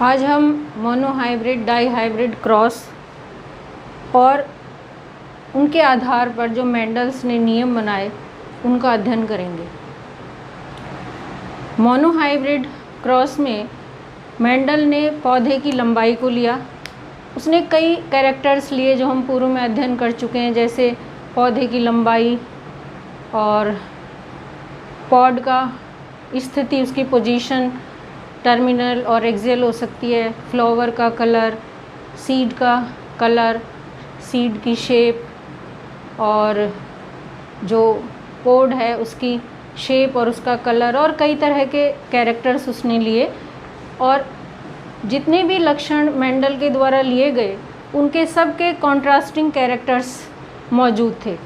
आज हम monohybrid dihybrid cross और उनके आधार पर जो मेंडल्स ने नियम बनाए उनका अध्ययन करेंगे। मोनोहाइब्रिड क्रॉस में मेंडल ने पौधे की लंबाई को लिया। उसने कई कैरेक्टर्स लिए जो हम पूर्व में अध्ययन कर चुके हैं, जैसे पौधे की लंबाई और पॉड का स्थिति, उसकी पोजीशन टर्मिनल और एक्सियल हो सकती है, फ्लावर का कलर, सीड का कलर, सीड की शेप और जो पोड है उसकी शेप और उसका कलर, और कई तरह के कैरेक्टर्स उसने लिए। और जितने भी लक्षण मेंडल के द्वारा लिए गए उनके सब के कॉन्ट्रास्टिंग कैरेक्टर्स मौजूद थे,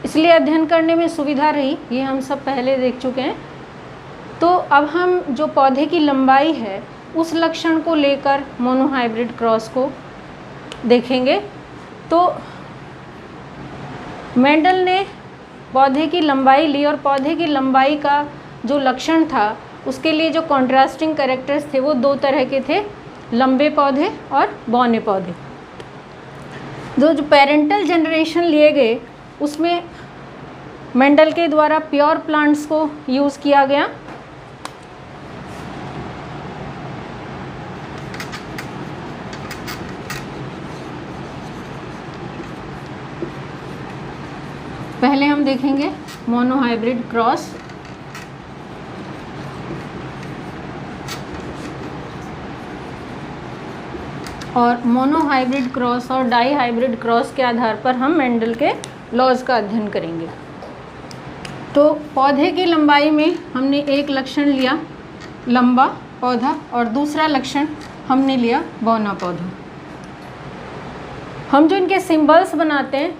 इसलिए अध्ययन करने में सुविधा रही। ये हम सब पहले देख चुके हैं। तो अब हम जो पौधे की लंबाई है उस लक्षण को लेकर मोनोहाइब्रिड क्रॉस को देखेंगे। तो मेंडल ने पौधे की लंबाई ली और पौधे की लंबाई का जो लक्षण था उसके लिए जो कॉन्ट्रास्टिंग कैरेक्टर्स थे वो दो तरह के थे, लंबे पौधे और बौने पौधे। जो पेरेंटल जनरेशन लिए गए उसमें मेंडल के द्वारा प्योर प्लांट्स को यूज़ किया गया। पहले हम देखेंगे मोनोहाइब्रिड क्रॉस। और मोनोहाइब्रिड क्रॉस और डाईहाइब्रिड क्रॉस के आधार पर हम मेंडल के लॉज का अध्ययन करेंगे। तो पौधे की लंबाई में हमने एक लक्षण लिया लंबा पौधा और दूसरा लक्षण हमने लिया बौना पौधा। हम जो इनके सिंबल्स बनाते हैं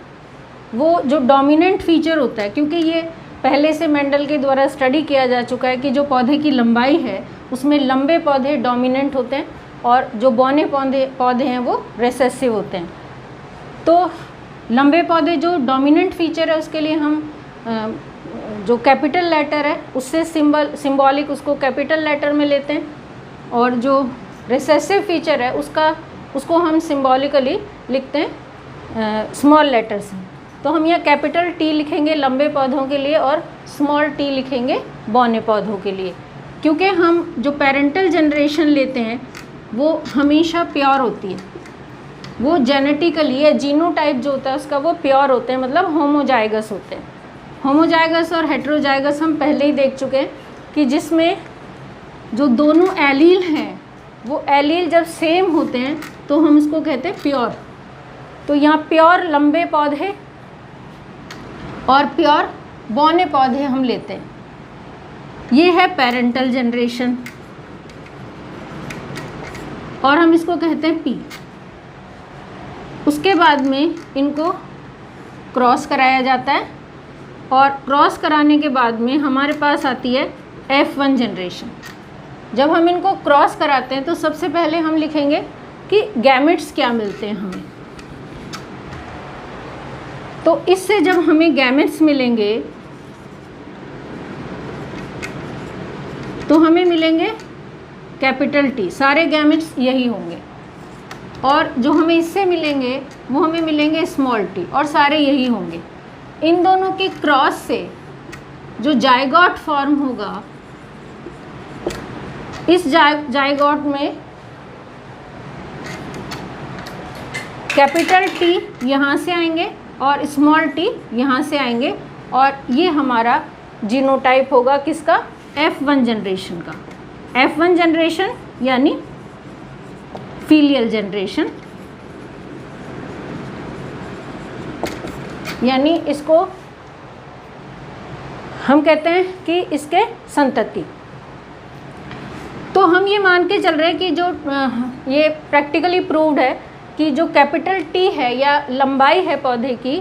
वो जो डोमिनेंट फीचर होता है, क्योंकि ये पहले से मेंडल के द्वारा स्टडी किया जा चुका है कि जो पौधे की लंबाई है उसमें लंबे पौधे डोमिनेंट होते हैं और जो बौने पौधे हैं वो रिसेसिव होते हैं। तो लंबे पौधे जो डोमिनेंट फीचर है उसके लिए हम जो कैपिटल लेटर है उससे सिंबॉलिक उसको कैपिटल लेटर में लेते हैं, और जो रिसेसिव फीचर है उसको हम सिंबॉलिकली लिखते हैं स्मॉल लेटर से। तो हम यहाँ कैपिटल टी लिखेंगे लंबे पौधों के लिए और स्मॉल टी लिखेंगे बौने पौधों के लिए, क्योंकि हम जो पेरेंटल जनरेशन लेते हैं वो हमेशा प्योर होती है। वो जेनेटिकली या जीनोटाइप जो होता है उसका वो प्योर होते हैं, मतलब होमोजाइगस होते हैं। होमोजाइगस और हेट्रोजाइगस हम पहले ही देख चुके हैं कि जिसमें जो दोनों एलील हैं वो एलील जब सेम होते हैं तो हम उसको कहते हैं प्योर। तो यहाँ प्योर लंबे पौधे और प्योर बौने पौधे हम लेते हैं। ये है पेरेंटल जनरेशन और हम इसको कहते हैं पी। उसके बाद में इनको क्रॉस कराया जाता है और क्रॉस कराने के बाद में हमारे पास आती है F1 जनरेशन। जब हम इनको क्रॉस कराते हैं तो सबसे पहले हम लिखेंगे कि गैमेट्स क्या मिलते हैं हमें। तो इससे जब हमें गैमेट्स मिलेंगे तो हमें मिलेंगे कैपिटल टी, सारे गैमेट्स यही होंगे, और जो हमें इससे मिलेंगे वो हमें मिलेंगे स्मॉल टी और सारे यही होंगे। इन दोनों के क्रॉस से जो जायगोट फॉर्म होगा, इस जायगोट में कैपिटल टी यहाँ से आएंगे और स्मॉल टी यहाँ से आएंगे, और ये हमारा जीनोटाइप होगा किसका? F1 जनरेशन का। F1 जनरेशन यानी फीलियल जनरेशन, यानी इसको हम कहते हैं कि इसके संतति। तो हम ये मान के चल रहे हैं कि जो ये प्रैक्टिकली प्रूव्ड है कि जो कैपिटल टी है या लंबाई है पौधे की,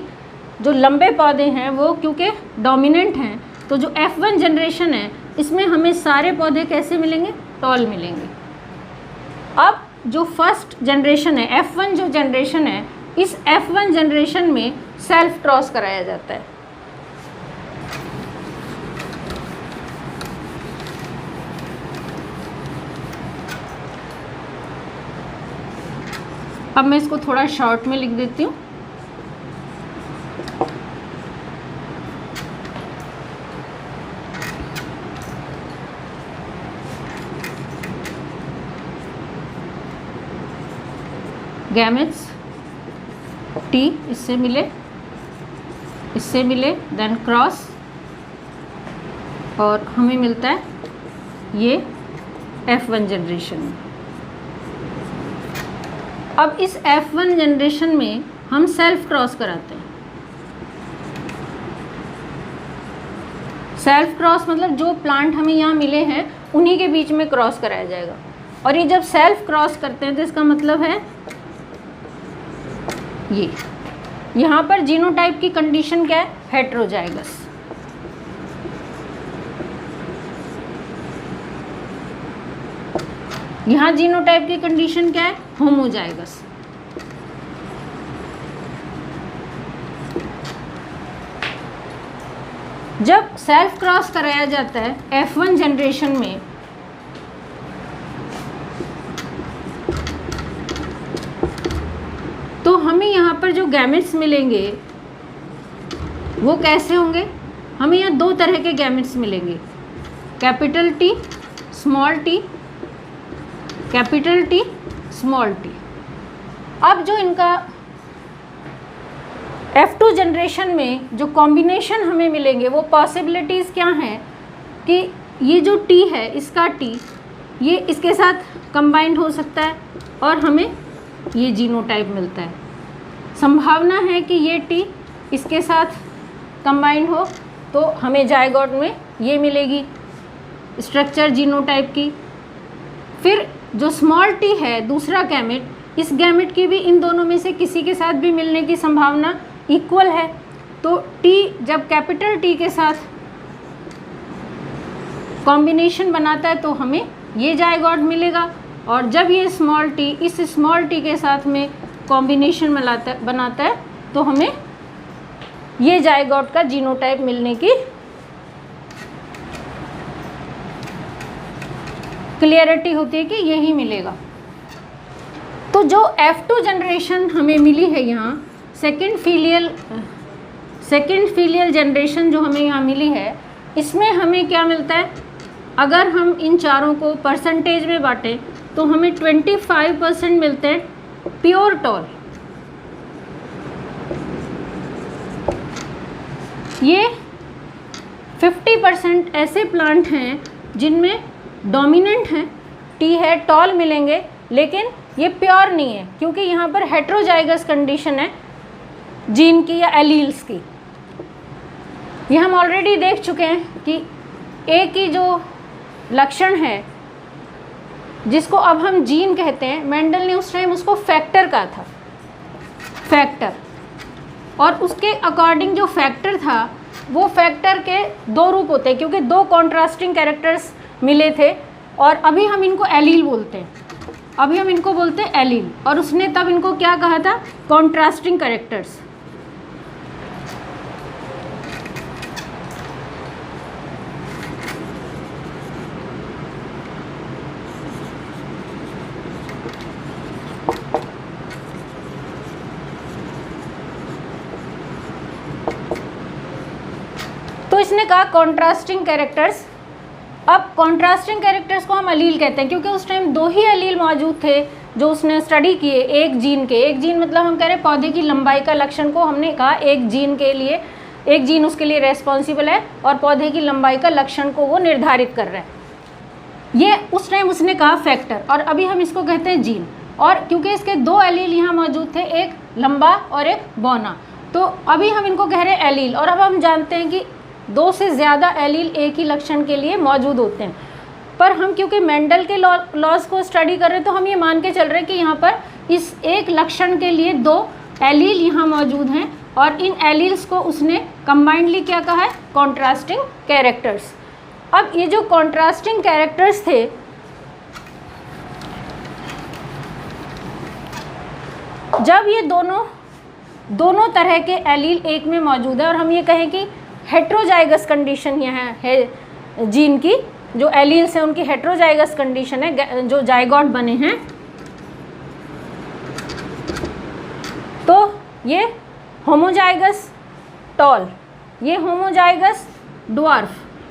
जो लंबे पौधे हैं वो क्योंकि डोमिनेंट हैं, तो जो F1 जनरेशन है इसमें हमें सारे पौधे कैसे मिलेंगे? टॉल मिलेंगे। अब जो फर्स्ट जनरेशन है F1 जो जनरेशन है, इस F1 जनरेशन में सेल्फ क्रॉस कराया जाता है। अब मैं इसको थोड़ा शॉर्ट में लिख देती हूँ। गैमेट्स T इससे मिले देन क्रॉस, और हमें मिलता है ये F1 जनरेशन में। अब इस F1 जनरेशन में हम सेल्फ क्रॉस कराते हैं। सेल्फ क्रॉस मतलब जो प्लांट हमें यहाँ मिले हैं उन्हीं के बीच में क्रॉस कराया जाएगा। और ये जब सेल्फ क्रॉस करते हैं तो इसका मतलब है ये यहाँ पर जीनोटाइप की कंडीशन क्या है, हेट्रोजाइगस। यहाँ जीनोटाइप की कंडीशन क्या है, होमोजाइगस। जब सेल्फ क्रॉस कराया जाता है F1 जनरेशन में तो हमें यहाँ पर जो गैमेट्स मिलेंगे वो कैसे होंगे, हमें यहाँ दो तरह के गैमेट्स मिलेंगे, capital T small t, capital T small t। अब जो इनका F2 जनरेशन में जो कॉम्बिनेशन हमें मिलेंगे वो पॉसिबिलिटीज़ क्या हैं कि ये जो T है इसका T ये इसके साथ कंबाइंड हो सकता है और हमें ये जीनोटाइप मिलता है। संभावना है कि ये T इसके साथ कंबाइंड हो तो हमें जायगोट में ये मिलेगी स्ट्रक्चर जीनोटाइप की। फिर जो स्मॉल t है दूसरा गैमेट, इस गैमेट की भी इन दोनों में से किसी के साथ भी मिलने की संभावना इक्वल है। तो T जब कैपिटल T के साथ कॉम्बिनेशन बनाता है तो हमें ये जायगोट मिलेगा, और जब ये स्मॉल t इस स्मॉल t के साथ में कॉम्बिनेशन बनाता है तो हमें ये जायगोट का जीनोटाइप मिलने की क्लियरिटी होती है कि यही मिलेगा। तो जो F2 जनरेशन हमें मिली है यहाँ, सेकेंड फीलियल जनरेशन जो हमें यहाँ मिली है, इसमें हमें क्या मिलता है, अगर हम इन चारों को परसेंटेज में बांटें तो हमें 25% मिलते हैं प्योर टॉल। ये 50% ऐसे प्लांट हैं जिनमें डोमिनेंट हैं, टी है, टॉल मिलेंगे, लेकिन ये प्योर नहीं है क्योंकि यहाँ पर हेट्रोजाइगस कंडीशन है जीन की या एलील्स की। ये हम ऑलरेडी देख चुके हैं कि ए की जो लक्षण है जिसको अब हम जीन कहते हैं, मेंडल ने उस टाइम उसको फैक्टर कहा था, फैक्टर। और उसके अकॉर्डिंग जो फैक्टर था वो फैक्टर के दो रूप होते हैं क्योंकि दो कॉन्ट्रास्टिंग कैरेक्टर्स मिले थे, और अभी हम इनको एलील बोलते हैं, अभी हम इनको बोलते हैं एलील। और उसने तब इनको क्या कहा था, कॉन्ट्रास्टिंग कैरेक्टर्स। तो इसने कहा कॉन्ट्रास्टिंग कैरेक्टर्स। अब कॉन्ट्रास्टिंग कैरेक्टर्स को हम अलील कहते हैं क्योंकि उस टाइम दो ही अलील मौजूद थे जो उसने स्टडी किए एक जीन के। एक जीन मतलब हम कह रहे हैं पौधे की लंबाई का लक्षण को हमने कहा एक जीन के लिए, एक जीन उसके लिए रेस्पॉन्सिबल है और पौधे की लंबाई का लक्षण को वो निर्धारित कर रहा है। ये उस टाइम उसने कहा फैक्टर, और अभी हम इसको कहते हैं जीन। और क्योंकि इसके दो अलील यहाँ मौजूद थे, एक लंबा और एक बौना, तो अभी हम इनको कह रहे हैं एलील। और अब हम जानते हैं कि दो से ज़्यादा एलील एक ही लक्षण के लिए मौजूद होते हैं, पर हम क्योंकि मेंडल के लॉज को स्टडी कर रहे हैं तो हम ये मान के चल रहे हैं कि यहाँ पर इस एक लक्षण के लिए दो एलील यहाँ मौजूद हैं, और इन एलील्स को उसने कंबाइंडली क्या कहा है, कॉन्ट्रास्टिंग कैरेक्टर्स। अब ये जो कॉन्ट्रास्टिंग कैरेक्टर्स थे, जब ये दोनों तरह के एलील एक में मौजूद है और हम ये कहें कि हेट्रोजाइगस कंडीशन यहाँ है जीन की, जो एलील्स हैं उनकी हेट्रोजाइगस कंडीशन है, जो जायगोट बने हैं, ये होमोजाइगस टॉल, ये होमोजाइगस ड्वार्फ,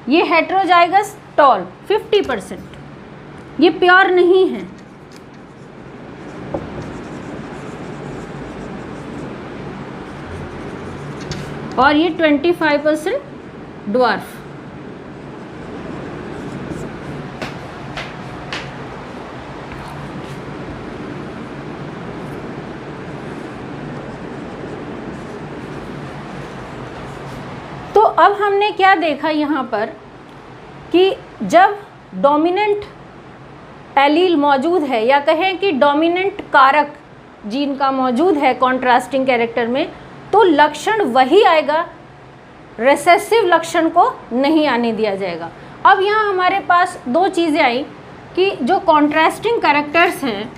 ये हेट्रोजाइगस टॉल 50%, ये प्योर नहीं है। और ये 25% ड्वार्फ। तो अब हमने क्या देखा यहाँ पर कि जब डोमिनेंट एलील मौजूद है या कहें कि डोमिनेंट कारक जीन का मौजूद है कॉन्ट्रास्टिंग कैरेक्टर में, तो लक्षण वही आएगा, रिसेसिव लक्षण को नहीं आने दिया जाएगा। अब यहाँ हमारे पास दो चीज़ें आई कि जो कॉन्ट्रास्टिंग कैरेक्टर्स हैं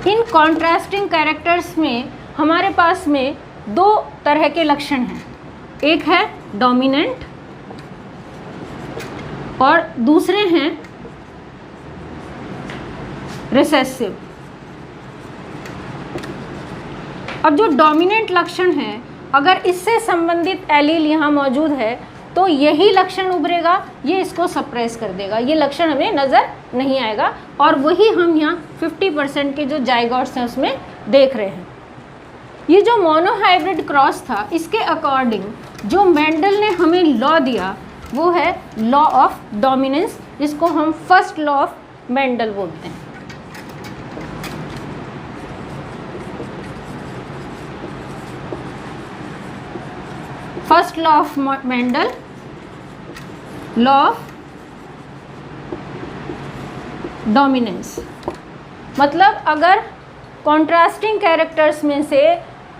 इन कॉन्ट्रास्टिंग कैरेक्टर्स में हमारे पास में दो तरह के लक्षण हैं, एक है डोमिनेंट और दूसरे हैं रिसेसिव। अब जो डोमिनेंट लक्षण है, अगर इससे संबंधित एलील यहाँ मौजूद है तो यही लक्षण उभरेगा, ये इसको सप्रेस कर देगा, ये लक्षण हमें नज़र नहीं आएगा। और वही हम यहाँ 50% के जो जाइगोट्स हैं उसमें देख रहे हैं। ये जो मोनोहाइब्रिड क्रॉस था, इसके अकॉर्डिंग जो मेंडल ने हमें लॉ दिया वो है लॉ ऑफ डोमिनेंस, जिसको हम फर्स्ट लॉ ऑफ मेंडल बोलते हैं। First law of Mendel, law of dominance. मतलब अगर कॉन्ट्रास्टिंग कैरेक्टर्स में से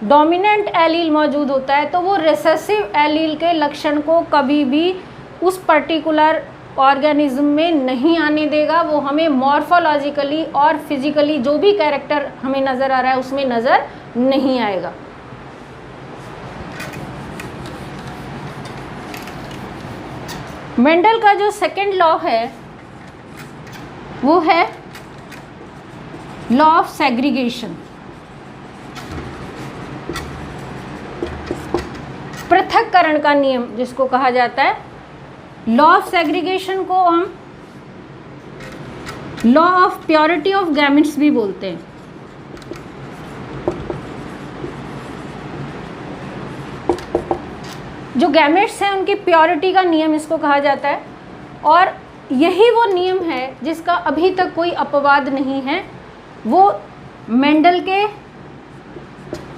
डोमिनेंट एलील मौजूद होता है तो वो रिसेसिव एलील के लक्षण को कभी भी उस पर्टिकुलर ऑर्गेनिज्म में नहीं आने देगा, वो हमें मॉर्फोलॉजिकली और फिजिकली जो भी कैरेक्टर हमें नज़र आ रहा है उसमें नज़र नहीं आएगा। मेंडल का जो सेकेंड लॉ है वो है लॉ ऑफ सेग्रीगेशन, पृथक्करण का नियम जिसको कहा जाता है। लॉ ऑफ सेग्रीगेशन को हम law of purity of gametes भी बोलते हैं। जो गैमेट्स हैं उनकी प्योरिटी का नियम इसको कहा जाता है, और यही वो नियम है जिसका अभी तक कोई अपवाद नहीं है। वो मेंडल के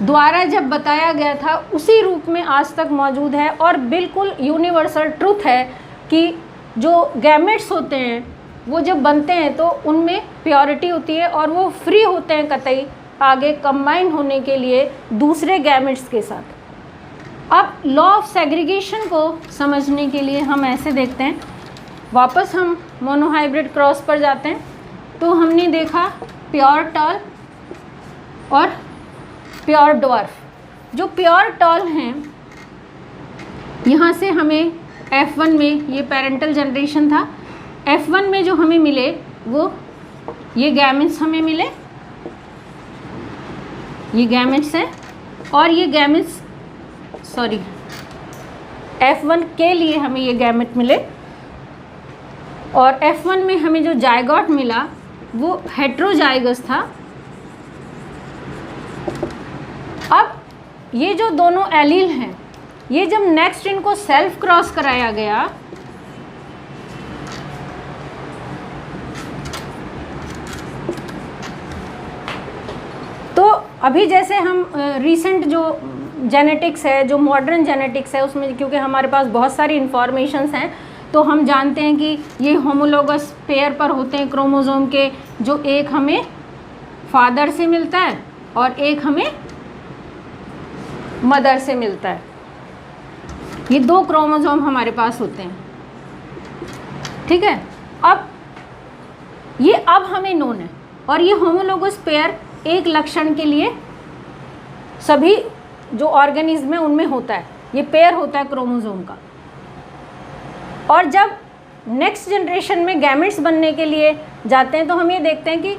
द्वारा जब बताया गया था उसी रूप में आज तक मौजूद है, और बिल्कुल यूनिवर्सल ट्रुथ है कि जो गैमेट्स होते हैं वो जब बनते हैं तो उनमें प्योरिटी होती है और वो फ्री होते हैं कतई आगे कंबाइन होने के लिए दूसरे गैमेट्स के साथ। अब लॉ ऑफ सेग्रीगेशन को समझने के लिए हम ऐसे देखते हैं, वापस हम मोनोहाइब्रिड क्रॉस पर जाते हैं। तो हमने देखा प्योर टॉल और प्योर ड्वार्फ। जो प्योर टॉल हैं, यहाँ से हमें F1 में ये पेरेंटल जनरेशन था, F1 में जो हमें मिले वो ये गैमेट्स हमें मिले, ये गैमेट्स हैं, और ये गैमेट्स F1 के लिए हमें ये गैमेट मिले, और F1 में हमें जो जाइगोट मिला वो हेट्रोजाइगस था। अब ये जो दोनों एलील हैं, ये जब नेक्स्ट इनको सेल्फ क्रॉस कराया गया तो अभी जैसे हम रीसेंट जो जेनेटिक्स है, जो मॉडर्न जेनेटिक्स है, उसमें क्योंकि हमारे पास बहुत सारी इंफॉर्मेशंस हैं तो हम जानते हैं कि ये होमोलोगस पेयर पर होते हैं क्रोमोसोम के, जो एक हमें फादर से मिलता है और एक हमें मदर से मिलता है। ये दो क्रोमोसोम हमारे पास होते हैं, ठीक है। अब ये अब हमें नोन है, और ये होमोलोगस पेयर एक लक्षण के लिए सभी जो ऑर्गेनिज्म है उनमें होता है, ये पेयर होता है क्रोमोसोम का। और जब नेक्स्ट जनरेशन में गैमेट्स बनने के लिए जाते हैं तो हम ये देखते हैं कि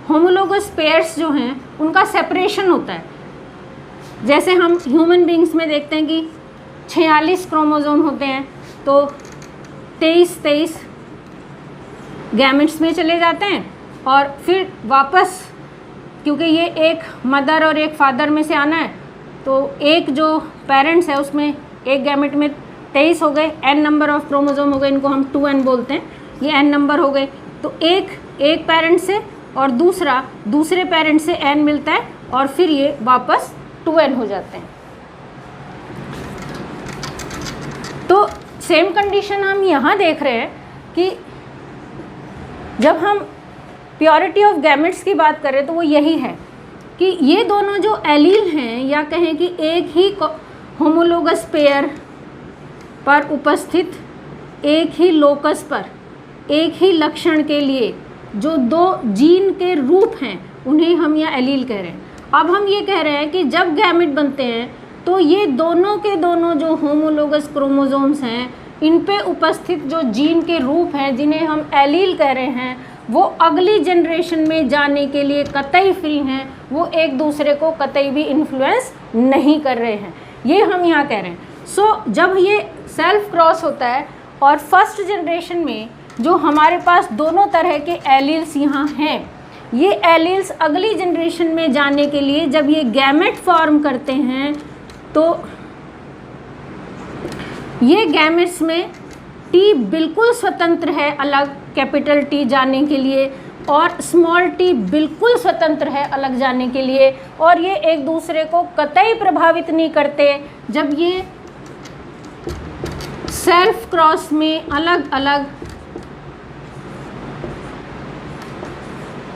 होमोलोगस पेयर्स जो हैं उनका सेपरेशन होता है। जैसे हम ह्यूमन बींग्स में देखते हैं कि 46 क्रोमोसोम होते हैं, तो 23 गैमेट्स में चले जाते हैं और फिर वापस, क्योंकि ये एक मदर और एक फादर में से आना है, तो एक जो पेरेंट्स है उसमें एक गैमेट में 23 हो गए, n नंबर ऑफ क्रोमोसोम हो गए, इनको हम 2n बोलते हैं, ये n नंबर हो गए। तो एक पेरेंट से और दूसरे पेरेंट से n मिलता है और फिर ये वापस 2n हो जाते हैं। तो सेम कंडीशन हम यहाँ देख रहे हैं कि जब हम प्योरिटी ऑफ गैमेट्स की बात करें तो वो यही है कि ये दोनों जो एलील हैं, या कहें कि एक ही होमोलोगस पेयर पर उपस्थित एक ही लोकस पर एक ही लक्षण के लिए जो दो जीन के रूप हैं, उन्हें हम यहाँ एलील कह रहे हैं। अब हम ये कह रहे हैं कि जब गैमेट बनते हैं तो ये दोनों के दोनों जो होमोलोगस क्रोमोसोम्स हैं, इन पे उपस्थित जो जीन के रूप हैं जिन्हें हम एलील कह रहे हैं, वो अगली जनरेशन में जाने के लिए कतई फ्री हैं, वो एक दूसरे को कतई भी इन्फ्लुएंस नहीं कर रहे हैं, ये हम यहाँ कह रहे हैं। जब ये सेल्फ क्रॉस होता है और फर्स्ट जनरेशन में जो हमारे पास दोनों तरह के एलील्स यहाँ हैं, ये एलील्स अगली जनरेशन में जाने के लिए जब ये गैमेट फॉर्म करते हैं तो ये गैमेट्स में टी बिल्कुल स्वतंत्र है अलग कैपिटल टी जाने के लिए, और स्मॉल टी बिल्कुल स्वतंत्र है अलग जाने के लिए, और ये एक दूसरे को कतई प्रभावित नहीं करते। जब ये सेल्फ क्रॉस में अलग अलग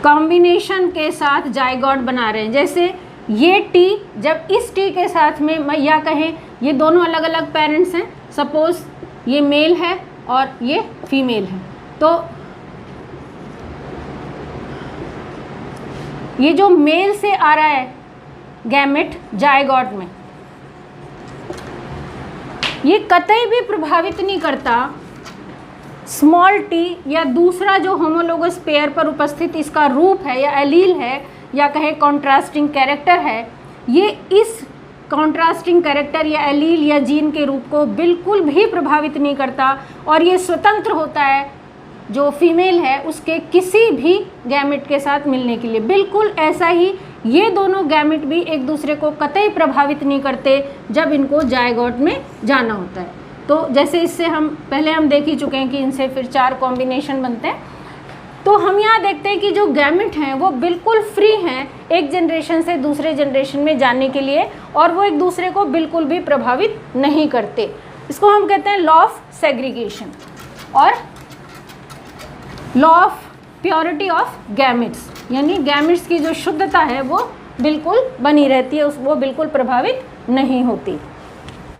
कॉम्बिनेशन के साथ जाइगोट बना रहे हैं, जैसे ये टी जब इस टी के साथ में, या कहें ये दोनों अलग अलग पेरेंट्स हैं, सपोज ये मेल है और ये फीमेल है, तो ये जो मेल से आ रहा है गैमेट जाइगोट में, ये कतई भी प्रभावित नहीं करता स्मॉल टी या दूसरा जो होमोलोगस पेयर पर उपस्थित इसका रूप है या एलील है, या कहे कॉन्ट्रास्टिंग कैरेक्टर है, ये इस कॉन्ट्रास्टिंग कैरेक्टर या एलील या जीन के रूप को बिल्कुल भी प्रभावित नहीं करता, और ये स्वतंत्र होता है जो फीमेल है उसके किसी भी गैमेट के साथ मिलने के लिए। बिल्कुल ऐसा ही ये दोनों गैमेट भी एक दूसरे को कतई प्रभावित नहीं करते जब इनको जाइगोट में जाना होता है। तो जैसे इससे हम देख ही चुके हैं कि इनसे फिर 4 कॉम्बिनेशन बनते हैं। तो हम यहाँ देखते हैं कि जो गैमेट हैं वो बिल्कुल फ्री हैं एक जनरेशन से दूसरे जनरेशन में जाने के लिए, और वो एक दूसरे को बिल्कुल भी प्रभावित नहीं करते। इसको हम कहते हैं लॉ ऑफ सेग्रीगेशन और law of purity of gametes, यानी गैमेट्स की जो शुद्धता है वो बिल्कुल बनी रहती है, वो बिल्कुल प्रभावित नहीं होती।